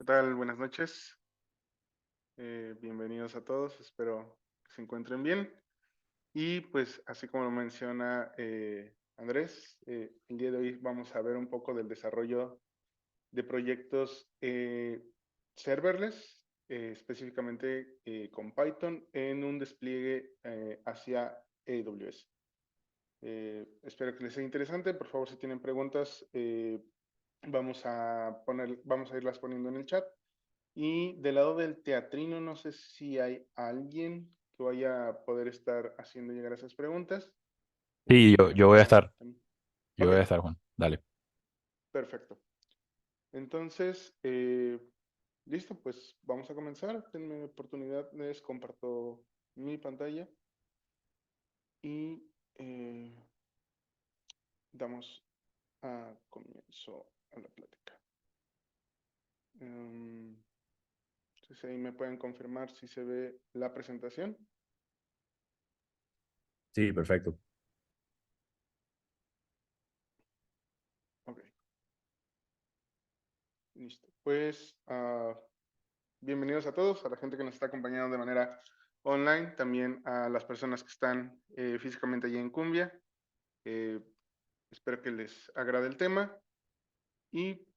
¿Qué tal? Buenas noches. Bienvenidos a todos. Espero que se encuentren bien. Y pues, así como lo menciona Andrés, el día de hoy vamos a ver un poco del desarrollo de proyectos serverless, específicamente con Python, en un despliegue hacia AWS. Espero que les sea interesante. Por favor, si tienen preguntas, vamos a irlas poniendo en el chat. Y del lado del teatrino, no sé si hay alguien que vaya a poder estar haciendo llegar esas preguntas. Sí, yo voy a Bueno, estar, yo ok, voy a estar, Juan. Dale. perfecto. Entonces, listo, pues vamos a comenzar. Denme oportunidad, les comparto mi pantalla y damos a comienzo a la plática. Entonces ahí me pueden confirmar si se ve la presentación. Sí, perfecto. Ok, listo. Pues bienvenidos a todos, a la gente que nos está acompañando de manera online, también a las personas que están físicamente allí en Cumbia. Eh, Espero que les agrade el tema. Y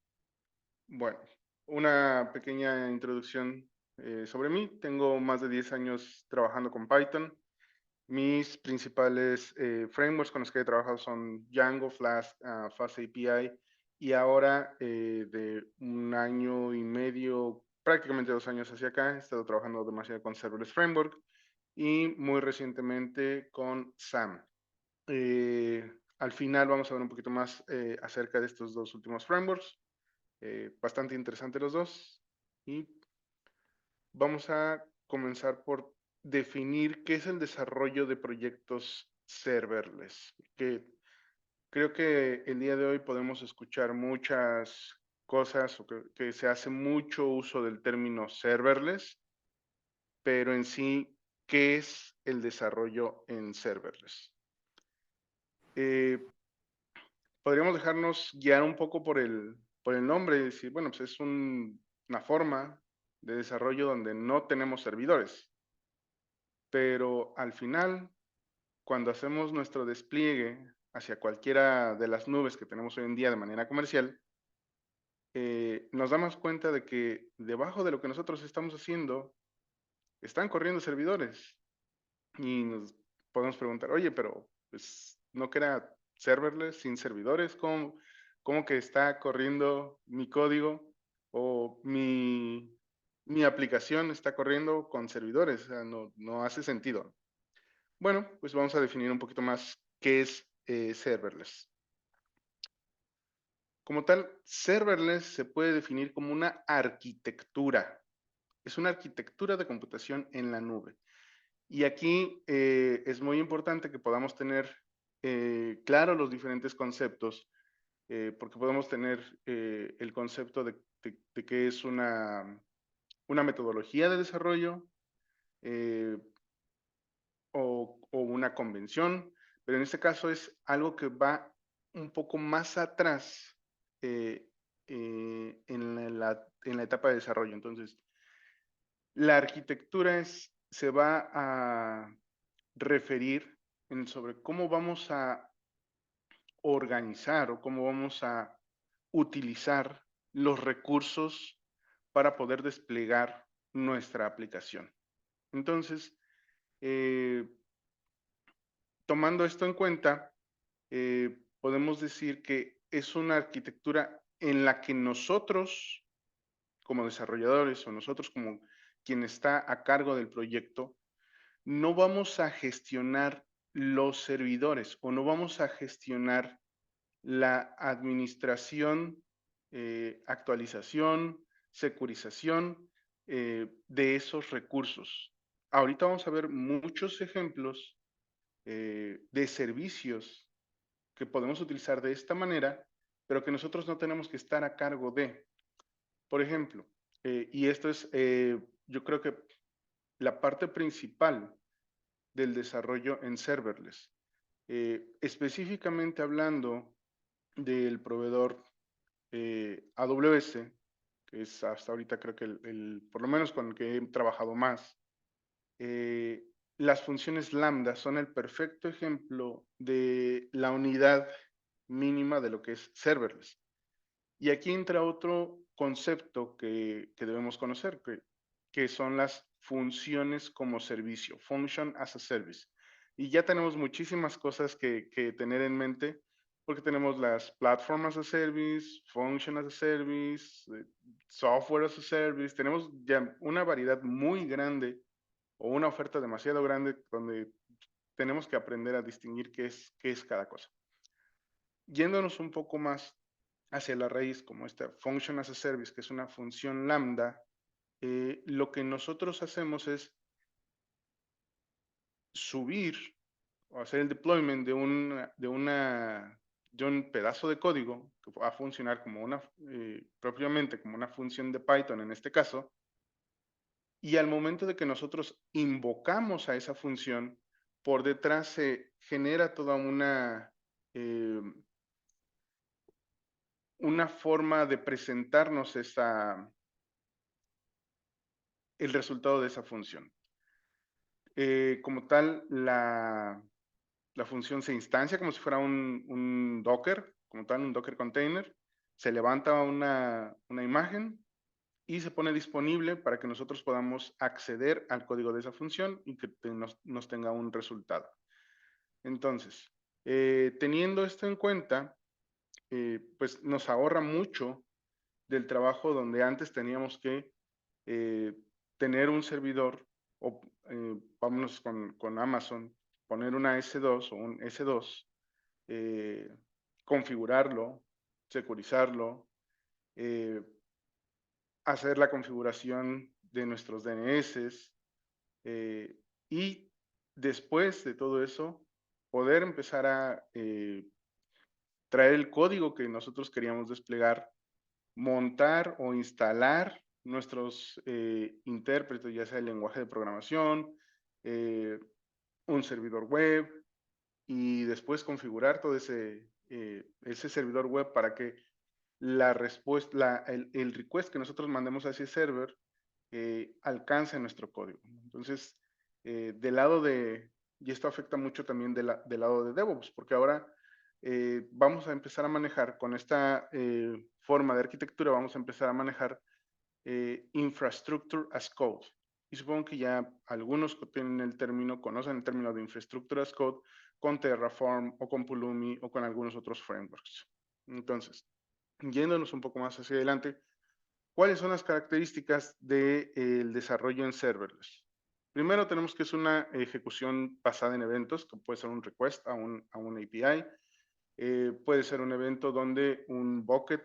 bueno, una pequeña introducción sobre mí. Tengo más de 10 años trabajando con Python. Mis principales frameworks con los que he trabajado son Django, Flask, FastAPI, y ahora de un año y medio, prácticamente 2 años hacia acá, he estado trabajando demasiado con Serverless Framework y muy recientemente con SAM. Al final vamos a ver un poquito más acerca de estos dos últimos frameworks, bastante interesantes los dos, y vamos a comenzar por definir qué es el desarrollo de proyectos serverless. Que creo que el día de hoy podemos escuchar muchas cosas o que se hace mucho uso del término serverless, pero en sí, ¿qué es el desarrollo en serverless? Eh, Podríamos dejarnos guiar un poco por el nombre y decir, bueno, pues es una forma de desarrollo donde no tenemos servidores, pero al final, cuando hacemos nuestro despliegue hacia cualquiera de las nubes que tenemos hoy en día de manera comercial, nos damos cuenta de que debajo de lo que nosotros estamos haciendo están corriendo servidores. Y nos podemos preguntar, oye, pero pues, ¿no que era serverless sin servidores? ¿Cómo que está corriendo mi código o mi aplicación está corriendo con servidores? O sea, no hace sentido. Bueno, pues vamos a definir un poquito más qué es serverless. Como tal, serverless se puede definir como una arquitectura. Es una arquitectura de computación en la nube. Y aquí es muy importante que podamos tener claro los diferentes conceptos, porque podemos tener el concepto de que es una metodología de desarrollo eh, o una convención, pero en este caso es algo que va un poco más atrás eh, en la etapa de desarrollo. Entonces, la arquitectura se va a referir sobre cómo vamos a organizar o cómo vamos a utilizar los recursos para poder desplegar nuestra aplicación. Entonces, eh, tomando esto en cuenta, podemos decir que es una arquitectura en la que nosotros, como desarrolladores o nosotros como quien está a cargo del proyecto, no vamos a gestionar los servidores o no vamos a gestionar la administración, actualización, securización de esos recursos. Ahorita vamos a ver muchos ejemplos de servicios que podemos utilizar de esta manera, pero que nosotros no tenemos que estar a cargo de. Por ejemplo, y esto es, yo creo que la parte principal del desarrollo en serverless. Específicamente hablando del proveedor AWS, que es hasta ahorita creo que por lo menos con el que he trabajado más. Las funciones lambda son el perfecto ejemplo de la unidad mínima de lo que es serverless. Y aquí entra otro concepto que debemos conocer, que son las funciones como servicio, function as a service. Y ya tenemos muchísimas cosas que tener en mente, porque tenemos las platform as a service, function as a service, software as a service, tenemos ya una variedad muy grande o una oferta demasiado grande donde tenemos que aprender a distinguir qué es cada cosa. Yéndonos un poco más hacia la raíz, como esta function as a service, que es una función lambda, lo que nosotros hacemos es subir o hacer el deployment de un pedazo de código que va a funcionar como propiamente como una función de Python en este caso, y al momento de que nosotros invocamos a esa función, por detrás se genera toda eh, una forma de presentarnos el resultado de esa función. Como tal, la función se instancia como si fuera un Docker, como tal, un Docker container. Se levanta una imagen y se pone disponible para que nosotros podamos acceder al código de esa función y que nos tenga un resultado. Entonces, teniendo esto en cuenta, pues nos ahorra mucho del trabajo donde antes teníamos que eh, tener un servidor, o vámonos con Amazon, poner una S2 o un S2, configurarlo, securizarlo, eh, hacer la configuración de nuestros DNS y después de todo eso, poder empezar a traer el código que nosotros queríamos desplegar, montar o instalar nuestros intérpretes, ya sea el lenguaje de programación, un servidor web, y después configurar todo ese servidor web para que la respuesta, el request que nosotros mandemos a ese server alcance nuestro código. Entonces, del lado y esto afecta mucho también del lado de DevOps, porque ahora vamos a empezar a manejar con esta forma de arquitectura, vamos a empezar a manejar infrastructure as code. Y supongo que ya algunos que tienen conocen el término de infrastructure as code con Terraform o con Pulumi o con algunos otros frameworks. Entonces, yéndonos un poco más hacia adelante, ¿cuáles son las características del desarrollo en serverless? Primero tenemos que es una ejecución basada en eventos, que puede ser un request a un API, puede ser un evento donde un bucket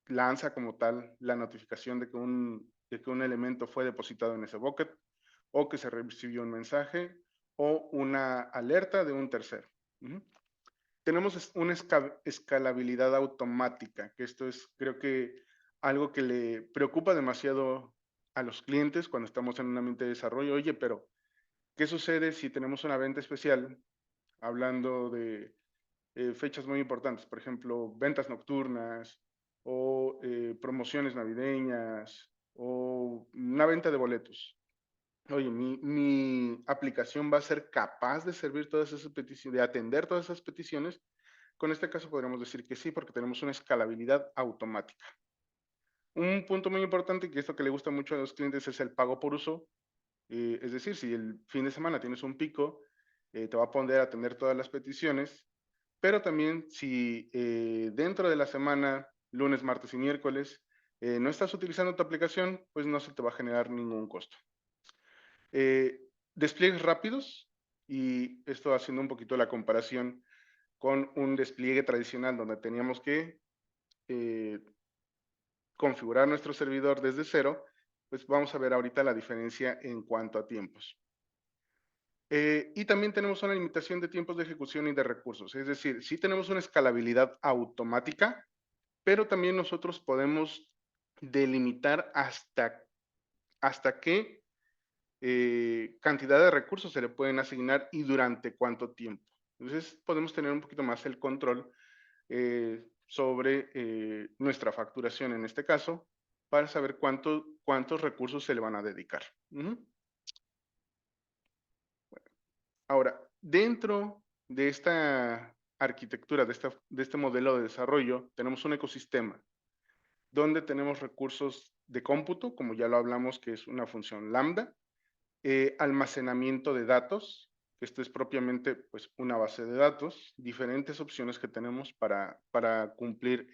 lanza como tal la notificación de que un elemento fue depositado en ese bucket, o que se recibió un mensaje, o una alerta de un tercero. Tenemos una escalabilidad automática, que esto es, creo que, algo que le preocupa demasiado a los clientes cuando estamos en un ambiente de desarrollo. Oye, pero, ¿qué sucede si tenemos una venta especial, hablando de fechas muy importantes, por ejemplo, ventas nocturnas o promociones navideñas o una venta de boletos? Oye, mi aplicación va a ser capaz de servir todas esas peticiones, de atender todas esas peticiones. Con este caso podríamos decir que sí, porque tenemos una escalabilidad automática. Un punto muy importante, que esto que le gusta mucho a los clientes, es el pago por uso. Es decir, si el fin de semana tienes un pico, te va a poner a atender todas las peticiones, pero también si dentro de la semana, lunes, martes y miércoles, no estás utilizando tu aplicación, pues no se te va a generar ningún costo. Despliegues rápidos, y esto haciendo un poquito la comparación con un despliegue tradicional donde teníamos que configurar nuestro servidor desde cero, pues vamos a ver ahorita la diferencia en cuanto a tiempos. Y también tenemos una limitación de tiempos de ejecución y de recursos, es decir, sí tenemos una escalabilidad automática, pero también nosotros podemos delimitar hasta qué cantidad de recursos se le pueden asignar y durante cuánto tiempo. Entonces podemos tener un poquito más el control sobre nuestra facturación en este caso, para saber cuántos recursos se le van a dedicar. Ahora, dentro de esta arquitectura, de este modelo de desarrollo, tenemos un ecosistema donde tenemos recursos de cómputo, como ya lo hablamos, que es una función lambda, almacenamiento de datos, que esto es propiamente pues, una base de datos, diferentes opciones que tenemos para cumplir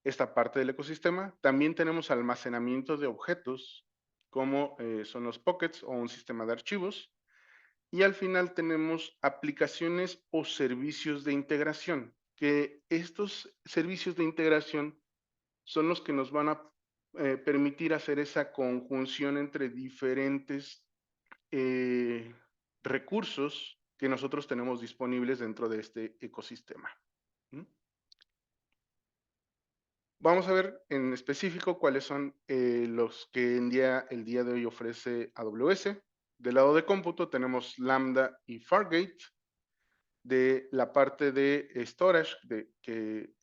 esta parte del ecosistema. También tenemos almacenamiento de objetos, como son los pockets o un sistema de archivos. Y al final tenemos aplicaciones o servicios de integración, que estos servicios de integración son los que nos van a permitir hacer esa conjunción entre diferentes recursos que nosotros tenemos disponibles dentro de este ecosistema. Vamos a ver en específico cuáles son los que el día de hoy ofrece AWS. Del lado de cómputo tenemos Lambda y Fargate. De la parte de storage, que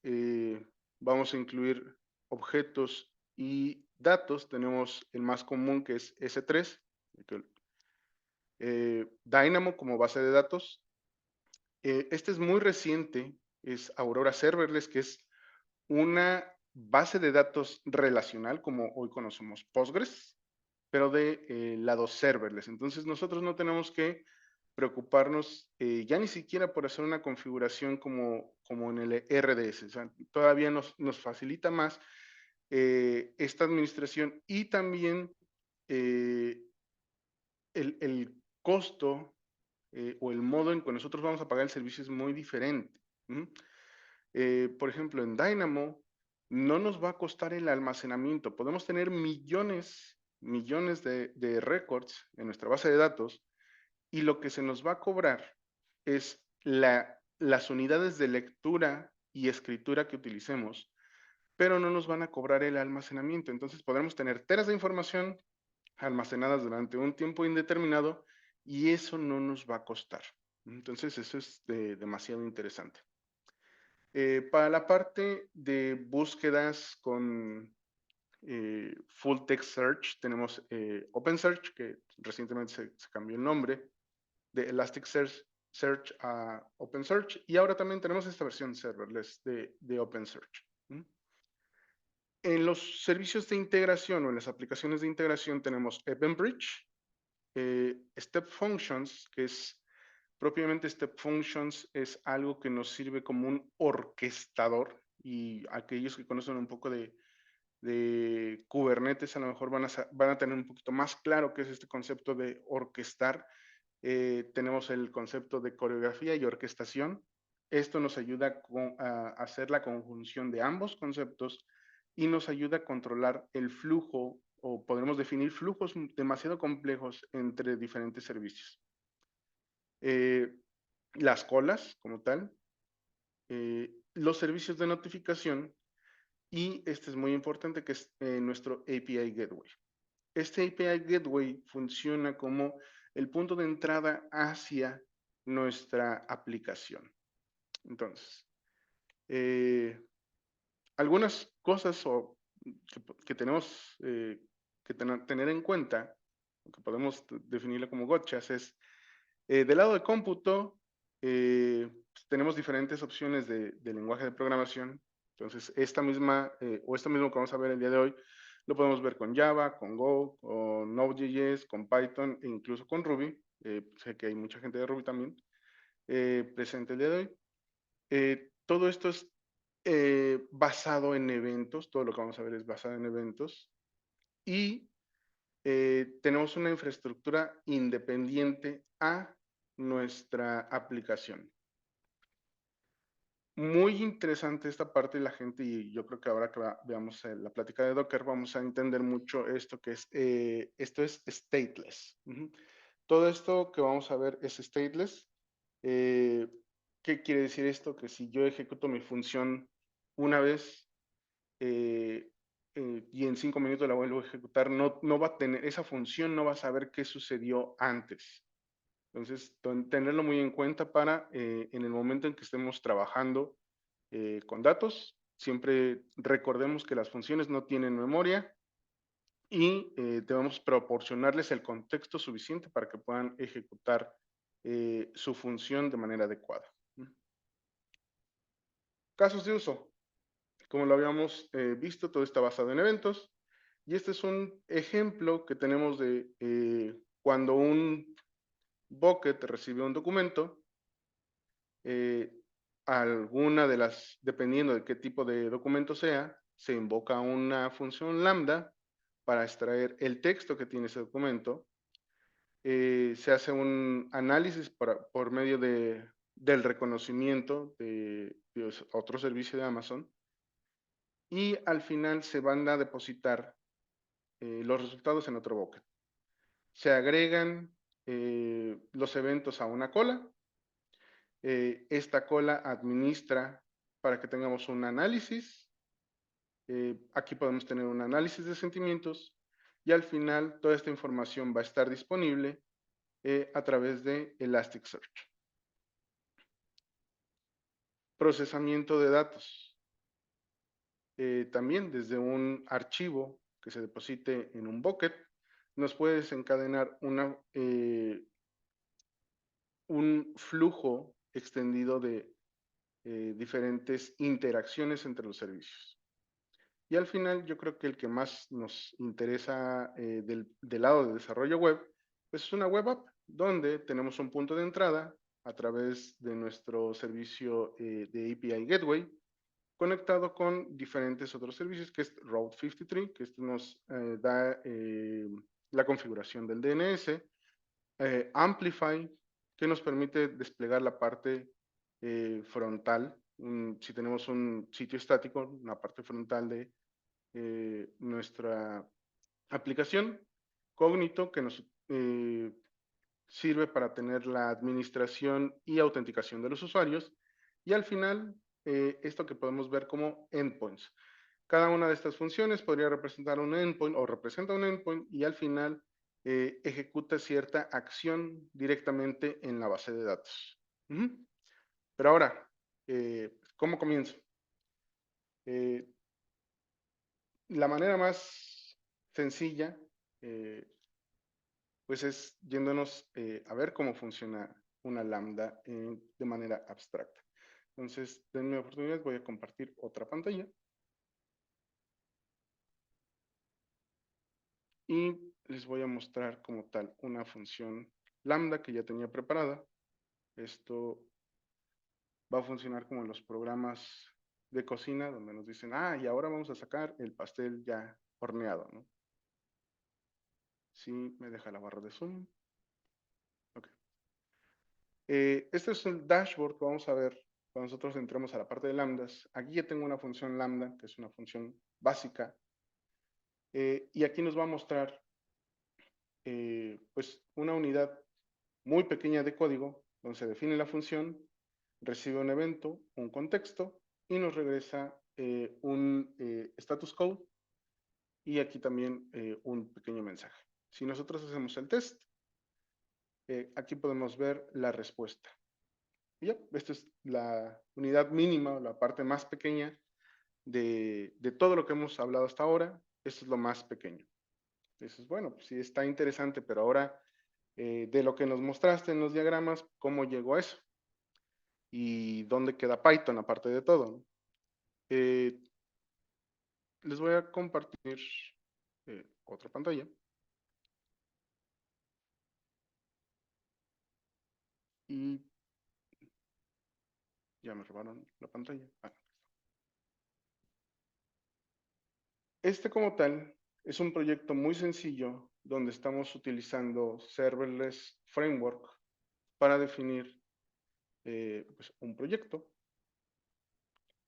vamos a incluir objetos y datos, tenemos el más común que es S3, Dynamo como base de datos. Este es muy reciente, es Aurora Serverless, que es una base de datos relacional, como hoy conocemos Postgres, pero de lado serverless. Entonces nosotros no tenemos que preocuparnos ya ni siquiera por hacer una configuración como en el RDS. O sea, todavía nos facilita más esta administración y también el costo o el modo en que nosotros vamos a pagar el servicio es muy diferente. Por ejemplo, en Dynamo no nos va a costar el almacenamiento. Podemos tener millones de records en nuestra base de datos y lo que se nos va a cobrar es las unidades de lectura y escritura que utilicemos, pero no nos van a cobrar el almacenamiento. Entonces podremos tener teras de información almacenadas durante un tiempo indeterminado y eso no nos va a costar. Entonces eso es demasiado interesante. Para la parte de búsquedas con Full Text Search, tenemos OpenSearch, que recientemente se cambió el nombre, de Elasticsearch a OpenSearch, y ahora también tenemos esta versión serverless de OpenSearch. En los servicios de integración o en las aplicaciones de integración tenemos EventBridge, Step Functions, que es propiamente Step Functions, es algo que nos sirve como un orquestador, y aquellos que conocen un poco de Kubernetes a lo mejor van a tener un poquito más claro qué es este concepto de orquestar. Tenemos el concepto de coreografía y orquestación. Esto nos ayuda a hacer la conjunción de ambos conceptos y nos ayuda a controlar el flujo, o podremos definir flujos demasiado complejos entre diferentes servicios. Las colas como tal, los servicios de notificación y este es muy importante, que es nuestro API Gateway. Este API Gateway funciona como el punto de entrada hacia nuestra aplicación. Entonces, algunas cosas que tenemos que tener en cuenta, que podemos definirlo como gotchas, es del lado de cómputo, pues tenemos diferentes opciones de lenguaje de programación. Entonces, esta mismo que vamos a ver el día de hoy, lo podemos ver con Java, con Go, con Node.js, con Python e incluso con Ruby. Sé que hay mucha gente de Ruby también presente el día de hoy. Todo esto es basado en eventos, todo lo que vamos a ver es basado en eventos. Y tenemos una infraestructura independiente a nuestra aplicación. Muy interesante esta parte de la gente, y yo creo que ahora que veamos la plática de Docker vamos a entender mucho esto que es, esto es stateless. Todo esto que vamos a ver es stateless. ¿Qué quiere decir esto? Que si yo ejecuto mi función una vez y en 5 minutos la vuelvo a ejecutar, no va a tener, esa función no va a saber qué sucedió antes. Entonces, tenerlo muy en cuenta para en el momento en que estemos trabajando con datos. Siempre recordemos que las funciones no tienen memoria y debemos proporcionarles el contexto suficiente para que puedan ejecutar su función de manera adecuada. Casos de uso. Como lo habíamos visto, todo está basado en eventos. Y este es un ejemplo que tenemos de cuando un bucket recibe un documento, alguna de las, dependiendo de qué tipo de documento sea, se invoca una función lambda para extraer el texto que tiene ese documento. Se hace un análisis por medio del reconocimiento de otro servicio de Amazon y al final se van a depositar los resultados en otro bucket. Se agregan los eventos a una cola. Esta cola administra para que tengamos un análisis. Aquí podemos tener un análisis de sentimientos y al final toda esta información va a estar disponible a través de Elasticsearch. Procesamiento de datos. También desde un archivo que se deposite en un bucket, nos puede desencadenar un flujo extendido de diferentes interacciones entre los servicios. Y al final, yo creo que el que más nos interesa del lado de desarrollo web, pues es una web app, donde tenemos un punto de entrada a través de nuestro servicio de API Gateway, conectado con diferentes otros servicios, que es Route 53, que esto nos da la configuración del DNS, Amplify, que nos permite desplegar la parte frontal. Si tenemos un sitio estático, una parte frontal de nuestra aplicación. Cognito, que nos sirve para tener la administración y autenticación de los usuarios. Y al final, esto que podemos ver como endpoints. Cada una de estas funciones podría representar un endpoint o representa un endpoint y al final ejecuta cierta acción directamente en la base de datos. Pero ahora, ¿cómo comienzo? La manera más sencilla, pues es yéndonos a ver cómo funciona una lambda de manera abstracta. Entonces, denme oportunidad, voy a compartir otra pantalla. Y les voy a mostrar como tal una función lambda que ya tenía preparada. Esto va a funcionar como en los programas de cocina donde nos dicen, y ahora vamos a sacar el pastel ya horneado, ¿no? Sí, me deja la barra de zoom. Ok. Este es el dashboard que vamos a ver cuando nosotros entremos a la parte de lambdas. Aquí ya tengo una función lambda, que es una función básica. Y aquí nos va a mostrar pues una unidad muy pequeña de código donde se define la función, recibe un evento, un contexto y nos regresa un status code y aquí también un pequeño mensaje. Si nosotros hacemos el test, aquí podemos ver la respuesta. Y ya, esta es la unidad mínima, la parte más pequeña de todo lo que hemos hablado hasta ahora. Esto es lo más pequeño. Entonces, bueno, pues sí está interesante, pero ahora de lo que nos mostraste en los diagramas, ¿cómo llegó a eso? ¿Y dónde queda Python aparte de todo? ¿No? Les voy a compartir otra pantalla. Y ya me robaron la pantalla. Este como tal es un proyecto muy sencillo donde estamos utilizando Serverless Framework para definir pues, un proyecto.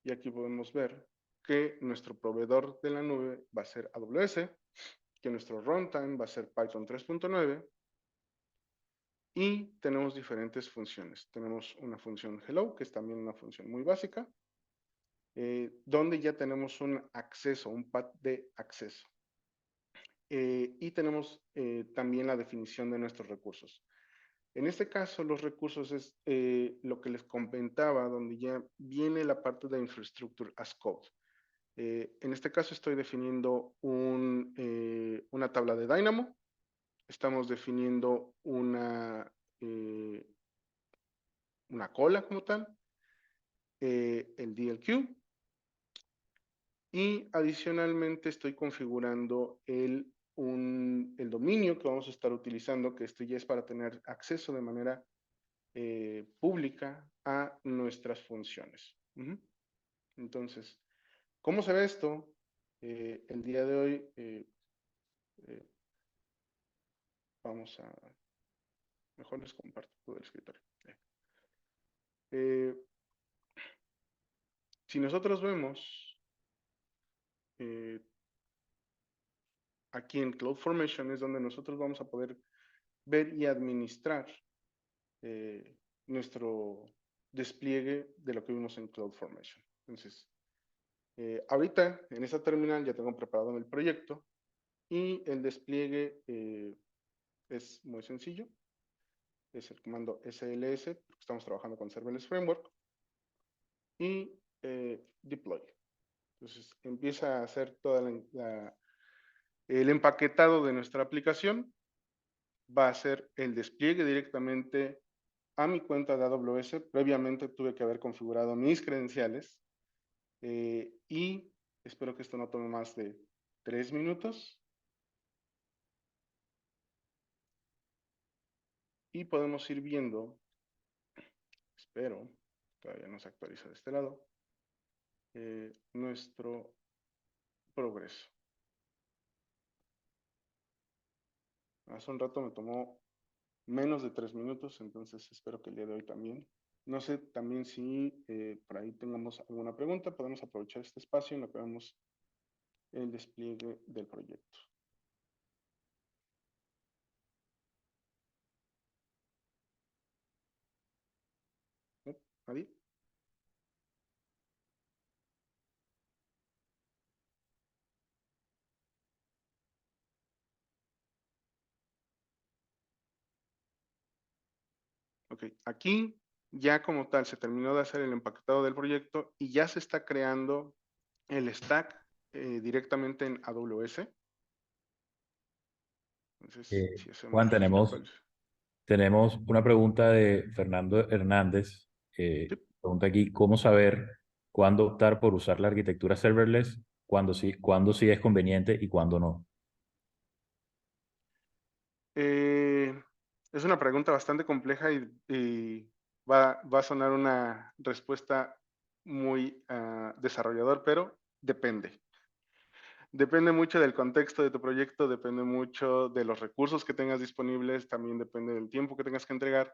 Y aquí podemos ver que nuestro proveedor de la nube va a ser AWS, que nuestro runtime va a ser Python 3.9 y tenemos diferentes funciones. Tenemos una función hello, que es también una función muy básica, donde ya tenemos un acceso, un path de acceso. Y tenemos también la definición de nuestros recursos. En este caso, los recursos es lo que les comentaba, donde ya viene la parte de Infrastructure as Code. En este caso estoy definiendo una tabla de Dynamo, estamos definiendo una cola como tal, el DLQ, y adicionalmente estoy configurando el dominio que vamos a estar utilizando, que esto ya es para tener acceso de manera pública a nuestras funciones. Entonces, ¿cómo se ve esto? El día de hoy eh, vamos a... Mejor les comparto todo el escritorio. Eh, si nosotros vemos eh, aquí en CloudFormation es donde nosotros vamos a poder ver y administrar nuestro despliegue de lo que vimos en CloudFormation. Entonces, ahorita en esta terminal ya tengo preparado el proyecto y el despliegue es muy sencillo. Es el comando SLS, porque estamos trabajando con Serverless Framework, y deploy. Entonces empieza a hacer todo el empaquetado de nuestra aplicación. Va a hacer el despliegue directamente a mi cuenta de AWS. Previamente tuve que haber configurado mis credenciales y espero que esto no tome más de 3 minutos. Y podemos ir viendo, espero, todavía no se actualiza de este lado, nuestro progreso. Hace un rato me tomó menos de 3 minutos, entonces espero que el día de hoy también. No sé también si por ahí tengamos alguna pregunta, podemos aprovechar este espacio en lo que vemos el despliegue del proyecto. ¿No? ¿Nadie? Ok, aquí ya como tal se terminó de hacer el empaquetado del proyecto y ya se está creando el stack directamente en AWS. Entonces, si Juan, hacemos esta tenemos, actualización. tenemos una pregunta de Fernando Hernández. Sí. Pregunta aquí, ¿cómo saber cuándo optar por usar la arquitectura serverless, cuándo sí es conveniente y cuándo no? Eh, es una pregunta bastante compleja y va a sonar una respuesta muy desarrollador, pero depende. Depende mucho del contexto de tu proyecto, depende mucho de los recursos que tengas disponibles, también depende del tiempo que tengas que entregar,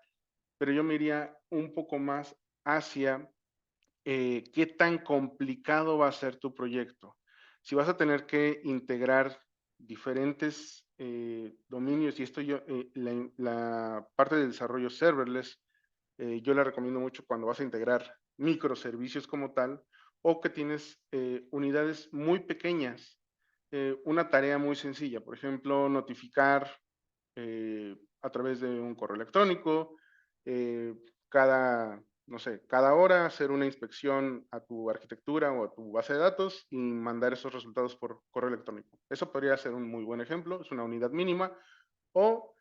pero yo me iría un poco más hacia qué tan complicado va a ser tu proyecto. Si vas a tener que integrar diferentes dominios, y esto la parte de desarrollo serverless, yo la recomiendo mucho cuando vas a integrar microservicios como tal, o que tienes unidades muy pequeñas, una tarea muy sencilla, por ejemplo, notificar a través de un correo electrónico, eh, no sé, cada hora hacer una inspección a tu arquitectura o a tu base de datos y mandar esos resultados por correo electrónico. Eso podría ser un muy buen ejemplo, es una unidad mínima, o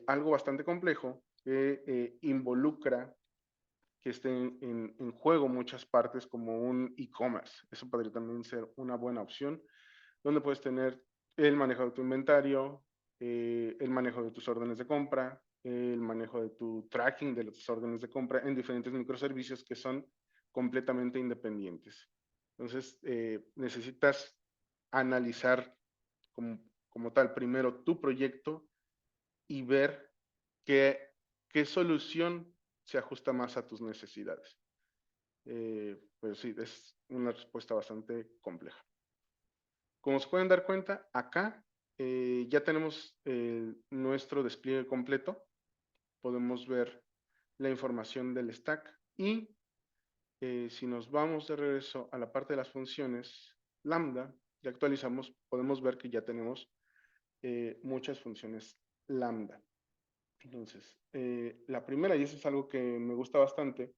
algo bastante complejo que involucra que estén en juego muchas partes como un e-commerce. Eso podría también ser una buena opción, donde puedes tener el manejo de tu inventario, el manejo de tus órdenes de compra, el manejo de tu tracking de las órdenes de compra en diferentes microservicios que son completamente independientes. Entonces, necesitas analizar como tal primero tu proyecto y ver qué solución se ajusta más a tus necesidades. Pues sí, es una respuesta bastante compleja. Como se pueden dar cuenta, acá ya tenemos nuestro despliegue completo. Podemos ver la información del stack y si nos vamos de regreso a la parte de las funciones lambda, ya actualizamos, podemos ver que ya tenemos muchas funciones lambda. Entonces, la primera, y eso es algo que me gusta bastante,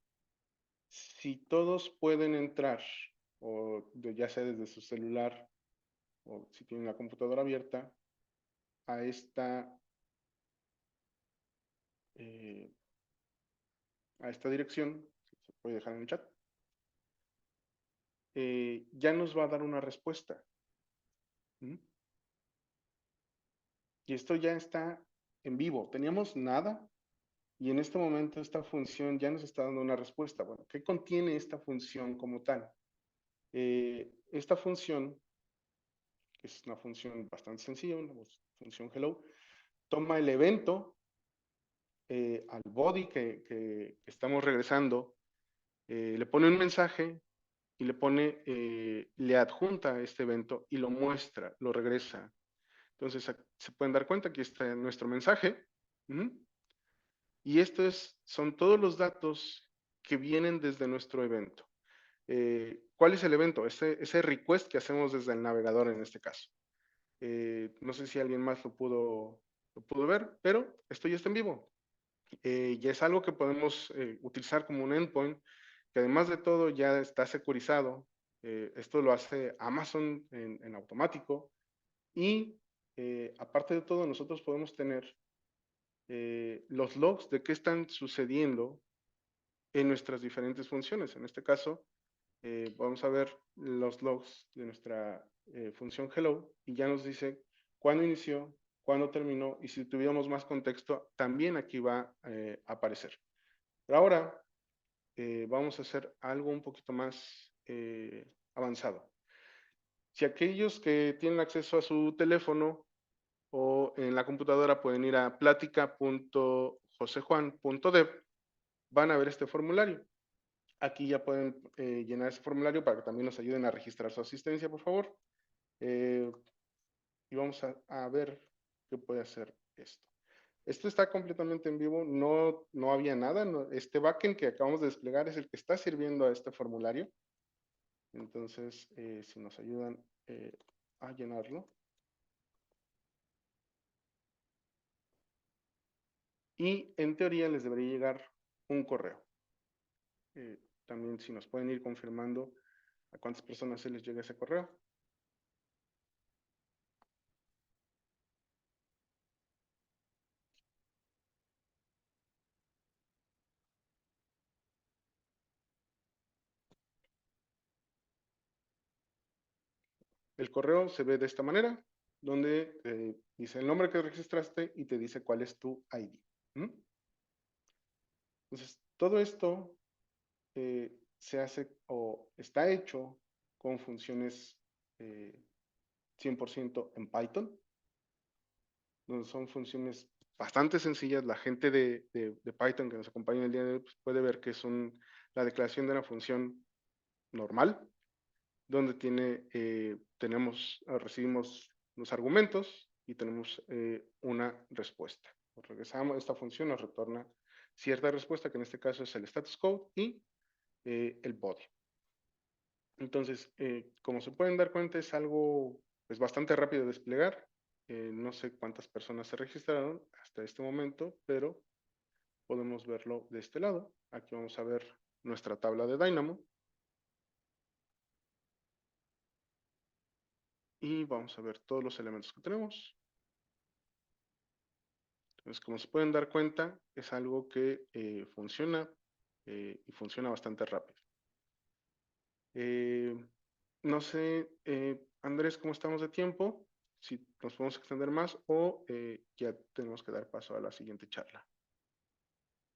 si todos pueden entrar, ya sea desde su celular o si tienen la computadora abierta, a eh, a esta dirección, se puede dejar en el chat, ya nos va a dar una respuesta. ¿Mm? Y esto ya está en vivo. Teníamos nada y en este momento esta función ya nos está dando una respuesta. Bueno, ¿qué contiene esta función como tal? Esta función, que es una función bastante sencilla, una función hello, toma el evento al body que estamos regresando, le pone un mensaje y le adjunta este evento y lo muestra, lo regresa. Entonces se pueden dar cuenta que está nuestro mensaje. Y son todos los datos que vienen desde nuestro evento. ¿Cuál es el evento? Ese request que hacemos desde el navegador en este caso. No sé si alguien más lo pudo ver, pero esto ya está en vivo. Ya es algo que podemos utilizar como un endpoint, que además de todo ya está securizado. Esto lo hace Amazon en automático. Y aparte de todo, nosotros podemos tener los logs de qué están sucediendo en nuestras diferentes funciones. En este caso, vamos a ver los logs de nuestra función hello y ya nos dice cuándo inició, cuándo terminó y si tuviéramos más contexto, también aquí va a aparecer. Pero ahora vamos a hacer algo un poquito más avanzado. Si aquellos que tienen acceso a su teléfono o en la computadora pueden ir a plática.josejuan.dev, van a ver este formulario. Aquí ya pueden llenar ese formulario para que también nos ayuden a registrar su asistencia, por favor. Y vamos a ver qué puede hacer esto. Esto está completamente en vivo, no había nada. Este backend que acabamos de desplegar es el que está sirviendo a este formulario. Entonces, si nos ayudan a llenarlo. Y en teoría les debería llegar un correo. También si nos pueden ir confirmando a cuántas personas se les llega ese correo. El correo se ve de esta manera, donde dice el nombre que registraste y te dice cuál es tu ID. Entonces, todo esto se hace o está hecho con funciones 100% en Python, donde son funciones bastante sencillas. La gente de Python que nos acompaña el día de hoy pues, puede ver que es la declaración de una función normal, donde recibimos los argumentos y tenemos una respuesta. Regresamos, esta función nos retorna cierta respuesta, que en este caso es el status code y el body. Entonces, como se pueden dar cuenta, es algo pues, bastante rápido de desplegar. No sé cuántas personas se registraron hasta este momento, pero podemos verlo de este lado. Aquí vamos a ver nuestra tabla de Dynamo. Y vamos a ver todos los elementos que tenemos. Entonces, como se pueden dar cuenta, es algo que funciona y funciona bastante rápido. No sé, Andrés, ¿cómo estamos de tiempo? Si nos podemos extender más o ya tenemos que dar paso a la siguiente charla.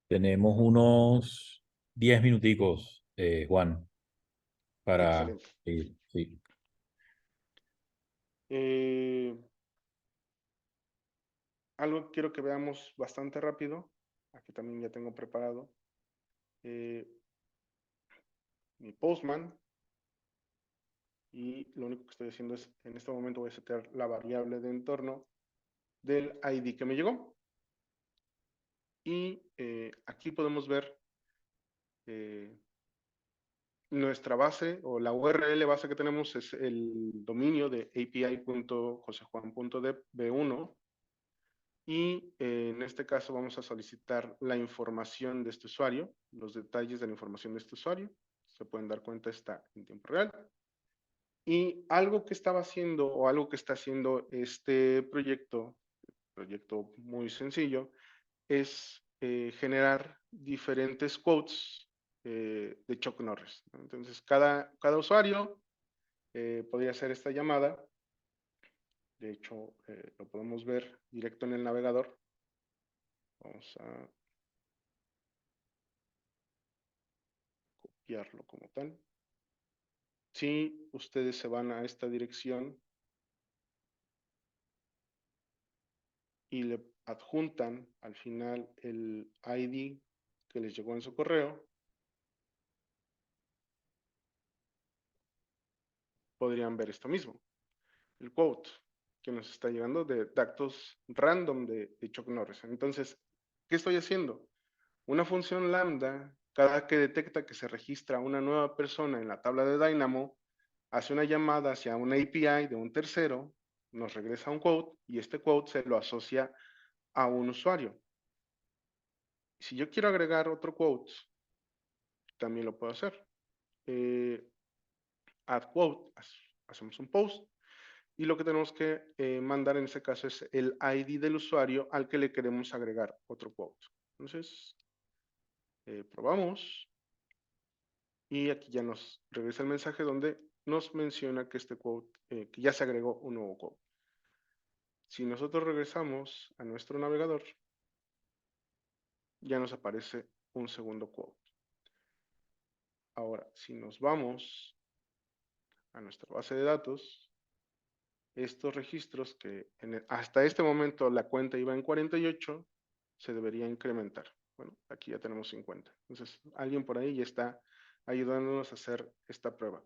Tenemos unos 10 minuticos, Juan, para Excelente. seguir. Sí. Eh, Algo que quiero que veamos bastante rápido, aquí también ya tengo preparado, mi Postman, y lo único que estoy haciendo es, en este momento voy a setear la variable de entorno del ID que me llegó. Y aquí podemos ver nuestra base o la URL base que tenemos es el dominio de api.josejuan.dev 1 y en este caso vamos a solicitar la información de este usuario, los detalles de la información de este usuario. Se pueden dar cuenta, está en tiempo real. Y algo que estaba haciendo o algo que está haciendo este proyecto muy sencillo, es generar diferentes quotes de Chuck Norris, ¿no? Entonces, cada usuario podría hacer esta llamada. De hecho, lo podemos ver directo en el navegador. Vamos a copiarlo como tal. Si ustedes se van a esta dirección y le adjuntan al final el ID que les llegó en su correo, podrían ver esto mismo, el quote que nos está llegando de datos random de Chuck Norris. Entonces, ¿qué estoy haciendo? Una función lambda, cada que detecta que se registra una nueva persona en la tabla de Dynamo, hace una llamada hacia una API de un tercero, nos regresa un quote y este quote se lo asocia a un usuario. Si yo quiero agregar otro quote, también lo puedo hacer. Add quote, hacemos un post y lo que tenemos que mandar en ese caso es el ID del usuario al que le queremos agregar otro quote. Entonces, probamos y aquí ya nos regresa el mensaje donde nos menciona que este quote, que ya se agregó un nuevo quote. Si nosotros regresamos a nuestro navegador, ya nos aparece un segundo quote. Ahora, si nos vamos a nuestra base de datos, estos registros que hasta este momento la cuenta iba en 48, se debería incrementar. Bueno, aquí ya tenemos 50. Entonces, alguien por ahí ya está ayudándonos a hacer esta prueba.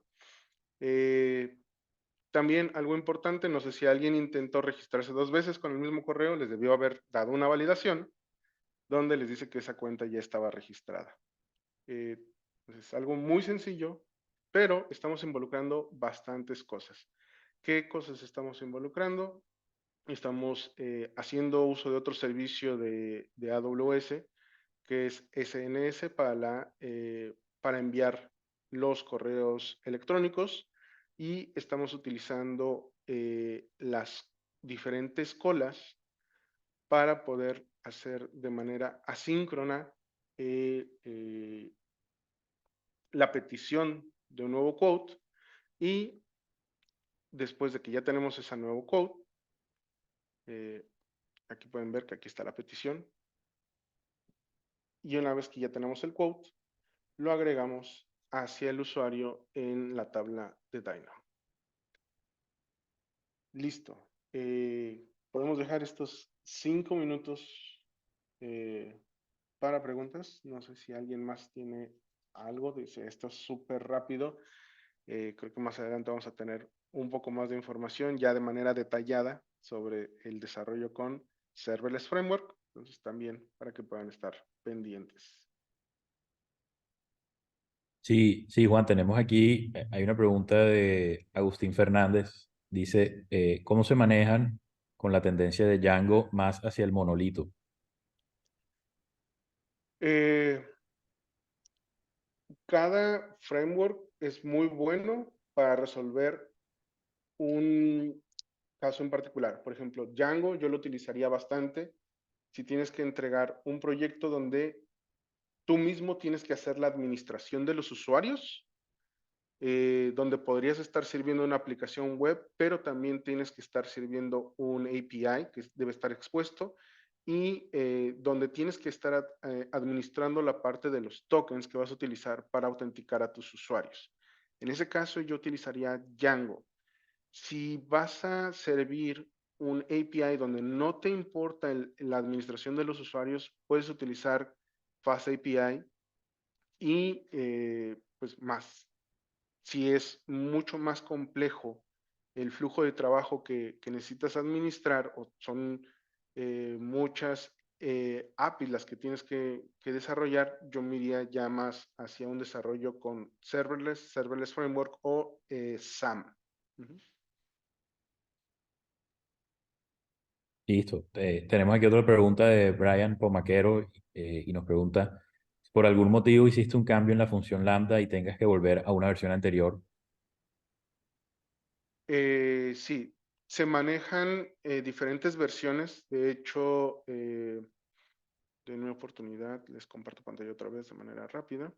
También algo importante, no sé si alguien intentó registrarse 2 veces con el mismo correo, les debió haber dado una validación donde les dice que esa cuenta ya estaba registrada. Entonces, algo muy sencillo, pero estamos involucrando bastantes cosas. ¿Qué cosas estamos involucrando? Estamos haciendo uso de otro servicio de AWS, que es SNS para enviar los correos electrónicos y estamos utilizando las diferentes colas para poder hacer de manera asíncrona la petición de un nuevo quote y después de que ya tenemos ese nuevo quote, aquí pueden ver que aquí está la petición y una vez que ya tenemos el quote, lo agregamos hacia el usuario en la tabla de Dynamo. Listo. Podemos dejar estos 5 minutos para preguntas. No sé si alguien más tiene algo. Dice, esto es súper rápido. Creo que más adelante vamos a tener un poco más de información ya de manera detallada sobre el desarrollo con Serverless Framework. Entonces también para que puedan estar pendientes. Sí, sí, Juan, tenemos aquí, hay una pregunta de Agustín Fernández. Dice, ¿cómo se manejan con la tendencia de Django más hacia el monolito? Eh, Cada framework es muy bueno para resolver un caso en particular. Por ejemplo, Django yo lo utilizaría bastante si tienes que entregar un proyecto donde tú mismo tienes que hacer la administración de los usuarios, donde podrías estar sirviendo una aplicación web, pero también tienes que estar sirviendo un API que debe estar expuesto y donde tienes que estar administrando la parte de los tokens que vas a utilizar para autenticar a tus usuarios. En ese caso yo utilizaría Django. Si vas a servir un API donde no te importa la administración de los usuarios, puedes utilizar Fast API y pues más. Si es mucho más complejo el flujo de trabajo que necesitas administrar o son muchas APIs las que tienes que desarrollar, yo me iría ya más hacia un desarrollo con Serverless Framework o SAM. Uh -huh. Listo. Tenemos aquí otra pregunta de Brian Pomaquero y nos pregunta, ¿por algún motivo hiciste un cambio en la función lambda y tengas que volver a una versión anterior? Sí, se manejan diferentes versiones. De hecho, de una oportunidad, les comparto pantalla otra vez de manera rápida.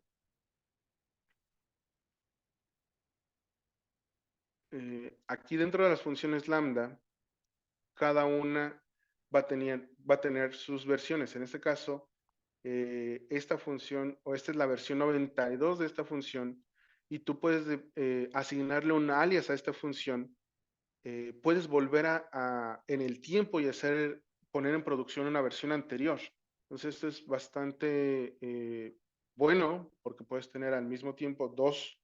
Aquí dentro de las funciones lambda, cada una va a tener sus versiones. En este caso, esta función, o esta es la versión 92 de esta función, y tú puedes asignarle un alias a esta función. Puedes volver en el tiempo y poner en producción una versión anterior. Entonces, esto es bastante bueno, porque puedes tener al mismo tiempo dos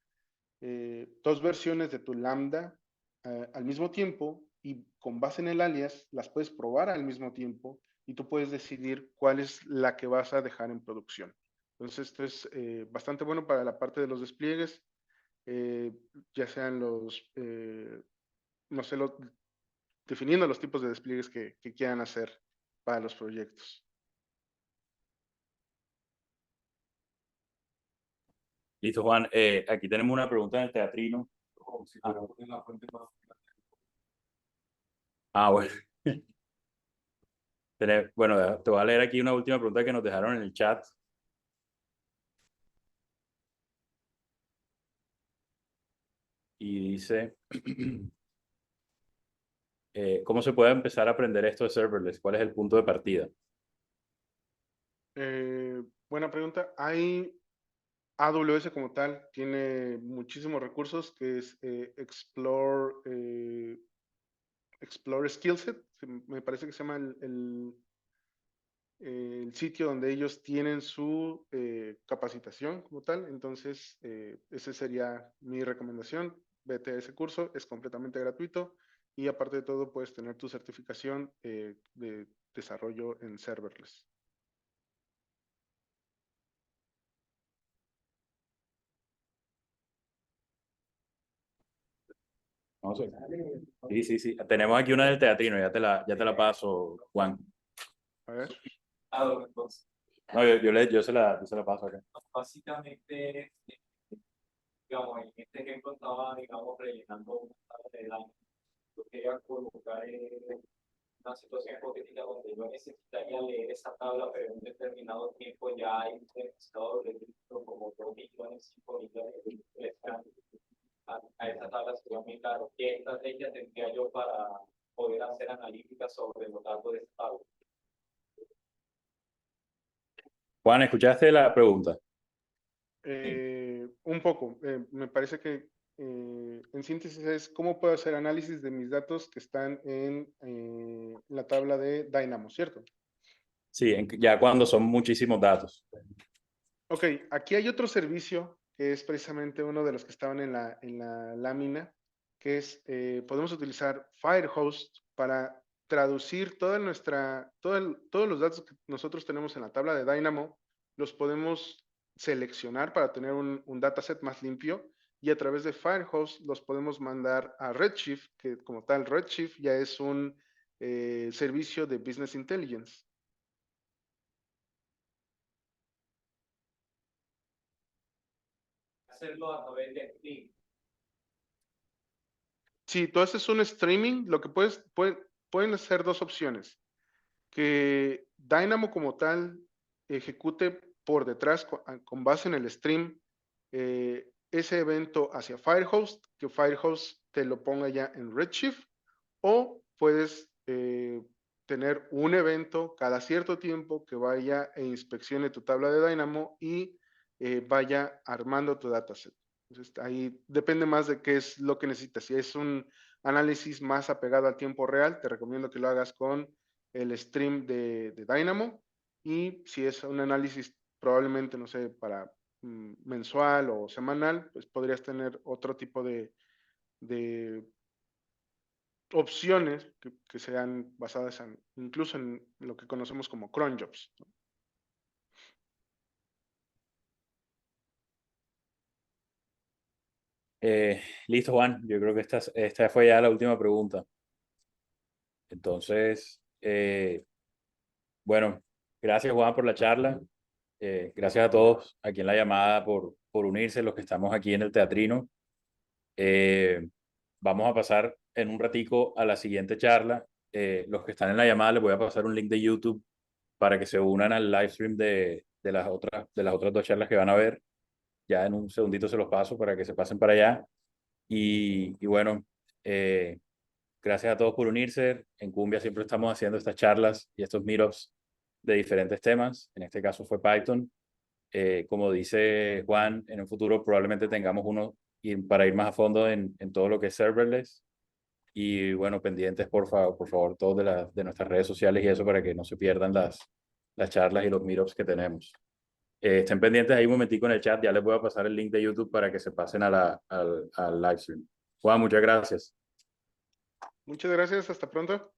versiones de tu lambda al mismo tiempo, y con base en el alias las puedes probar al mismo tiempo, y tú puedes decidir cuál es la que vas a dejar en producción. Entonces, esto es bastante bueno para la parte de los despliegues, eh, ya sean no sé, definiendo los tipos de despliegues que quieran hacer para los proyectos. Listo, Juan. Aquí tenemos una pregunta en el teatrino. Bueno. Bueno, te voy a leer aquí una última pregunta que nos dejaron en el chat. Y dice, ¿cómo se puede empezar a aprender esto de serverless? ¿Cuál es el punto de partida? Buena pregunta. Hay AWS como tal, tiene muchísimos recursos, que es Explore Skillset, me parece que se llama el sitio donde ellos tienen su capacitación como tal. Entonces, esa sería mi recomendación. Vete a ese curso, es completamente gratuito, y aparte de todo puedes tener tu certificación de desarrollo en serverless. No sé. Sí, sí, sí. Tenemos aquí una del teatrino, ya te la paso, Juan. A ver. No, yo se la paso acá. Básicamente, digamos, en este ejemplo estaba, digamos, rellenando una tabla de datos. Yo quería colocar una situación hipotética donde yo necesitaría leer esa tabla, pero en un determinado tiempo ya hay un demasiado registro, como 2 millones, 5 millones de registros a esa tabla. Sería muy caro. ¿Qué estrategia tendría yo para poder hacer analítica sobre los datos de esa tabla? Juan, ¿escuchaste la pregunta? Un poco. Me parece que en síntesis es cómo puedo hacer análisis de mis datos que están en la tabla de Dynamo, ¿cierto? Sí, ya cuando son muchísimos datos. Ok, aquí hay otro servicio que es precisamente uno de los que estaban en la lámina, que es, podemos utilizar Firehose para traducir todos los datos que nosotros tenemos en la tabla de Dynamo. Los podemos seleccionar para tener un dataset más limpio, y a través de Firehose los podemos mandar a Redshift, que como tal Redshift ya es un servicio de Business Intelligence. Hacerlo a través de Flink. Si tú haces un streaming, lo que pueden ser dos opciones: que Dynamo como tal ejecute por detrás con base en el stream ese evento hacia Firehose, que Firehose te lo ponga ya en Redshift, o puedes tener un evento cada cierto tiempo que vaya e inspeccione tu tabla de Dynamo y vaya armando tu dataset. Entonces, ahí depende más de qué es lo que necesitas. Si es un análisis más apegado al tiempo real, te recomiendo que lo hagas con el stream de Dynamo. Y si es un análisis probablemente, no sé, para mensual o semanal, pues podrías tener otro tipo de opciones que sean basadas incluso en lo que conocemos como cron jobs. Listo, Juan. Yo creo que esta fue ya la última pregunta. Entonces, Eh, bueno, gracias Juan por la charla. Gracias a todos aquí en la llamada por unirse, los que estamos aquí en el teatrino. Vamos a pasar en un ratico a la siguiente charla. Los que están en la llamada les voy a pasar un link de YouTube para que se unan al live stream de las otras dos charlas que van a ver. Ya en un segundito se los paso para que se pasen para allá. Y bueno, eh, gracias a todos por unirse. En Cumbia siempre estamos haciendo estas charlas y estos meetups de diferentes temas. En este caso fue Python. Como dice Juan, en un futuro probablemente tengamos uno para ir más a fondo en todo lo que es serverless. Y bueno, pendientes por favor, todos de nuestras redes sociales y eso para que no se pierdan las charlas y los meetups que tenemos. Estén pendientes ahí un momentico en el chat, ya les voy a pasar el link de YouTube para que se pasen al live stream. Juan, muchas gracias. Muchas gracias, hasta pronto.